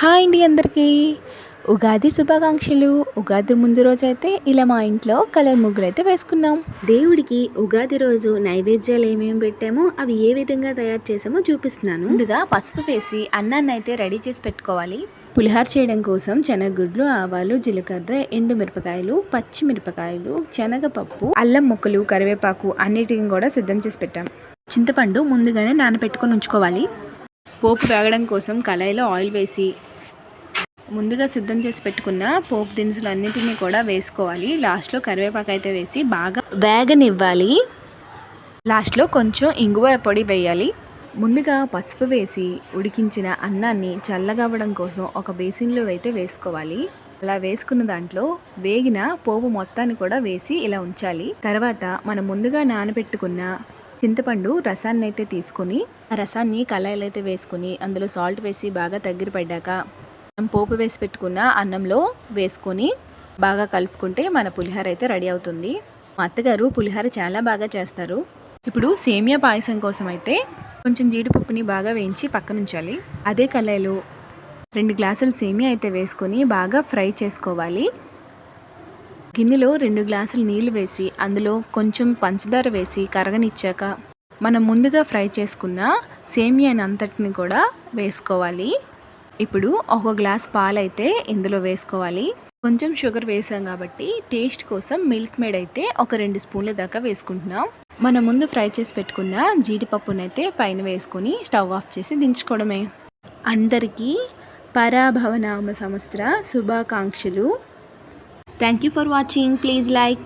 Hi అండి అందరికీ ఉగాది శుభాకాంక్షలు. ఉగాది ముందు రోజైతే ఇలా మా ఇంట్లో కలర్ ముగ్గులైతే వేసుకున్నాం. దేవుడికి ఉగాది రోజు నైవేద్యాలు ఏమేమి పెట్టామో అవి ఏ విధంగా తయారు చేసామో చూపిస్తున్నాను. ముందుగా పసుపు వేసి అన్నాన్ని అయితే రెడీ చేసి పెట్టుకోవాలి. పులిహార చేయడం కోసం శనగగుడ్లు, ఆవాలు, జీలకర్ర, ఎండు మిరపకాయలు, పచ్చిమిరపకాయలు, శనగపప్పు, అల్లం ముక్కలు, కరివేపాకు అన్నిటిని కూడా సిద్ధం చేసి పెట్టాం. చింతపండు ముందుగానే నానబెట్టుకొని ఉంచుకోవాలి. పోపు వేగడం కోసం కళాయిలో ఆయిల్ వేసి ముందుగా సిద్ధం చేసి పెట్టుకున్న పోపు దినుసులు అన్నింటినీ కూడా వేసుకోవాలి. లాస్ట్లో కరివేపాకు అయితే వేసి బాగా వేగనివ్వాలి. లాస్ట్లో కొంచెం ఇంగువ పొడి వేయాలి. ముందుగా పసుపు వేసి ఉడికించిన అన్నాన్ని చల్లగవ్వడం కోసం ఒక బేసిన్లో అయితే వేసుకోవాలి. అలా వేసుకున్న దాంట్లో వేగిన పోపు మొత్తాన్ని కూడా వేసి ఇలా ఉంచాలి. తర్వాత మనం ముందుగా నానబెట్టుకున్న చింతపండు రసాన్ని అయితే తీసుకొని ఆ రసాన్ని కళాయిలో అయితే వేసుకొని అందులో సాల్ట్ వేసి బాగా దగ్గర పడ్డాక పోపు వేసి పెట్టుకున్న అన్నంలో వేసుకొని బాగా కలుపుకుంటే మన పులిహోర అయితే రెడీ అవుతుంది. మా అత్తగారు పులిహోర చాలా బాగా చేస్తారు. ఇప్పుడు సేమియా పాయసం కోసం అయితే కొంచెం జీడిపప్పుని బాగా వేయించి పక్కన ఉంచాలి. అదే కళాయిలో 2 గ్లాసులు సేమియా అయితే వేసుకొని బాగా ఫ్రై చేసుకోవాలి. గిన్నెలో 2 గ్లాసులు నీళ్లు వేసి అందులో కొంచెం పంచదార వేసి కరగనిచ్చాక మనం ముందుగా ఫ్రై చేసుకున్న సేమియాని అంతటిని కూడా వేసుకోవాలి. ఇప్పుడు 1 గ్లాస్ పాలైతే ఇందులో వేసుకోవాలి. కొంచెం షుగర్ వేసాం కాబట్టి టేస్ట్ కోసం మిల్క్ మేడ్ అయితే ఒక 2 స్పూన్ల దాకా వేసుకుంటున్నాం. మనం ముందు ఫ్రై చేసి పెట్టుకున్న జీడిపప్పునైతే పైన వేసుకొని స్టవ్ ఆఫ్ చేసి దించుకోవడమే. అందరికీ పరాభవనామ సంవత్సర శుభాకాంక్షలు. Thank you for watching. Please like.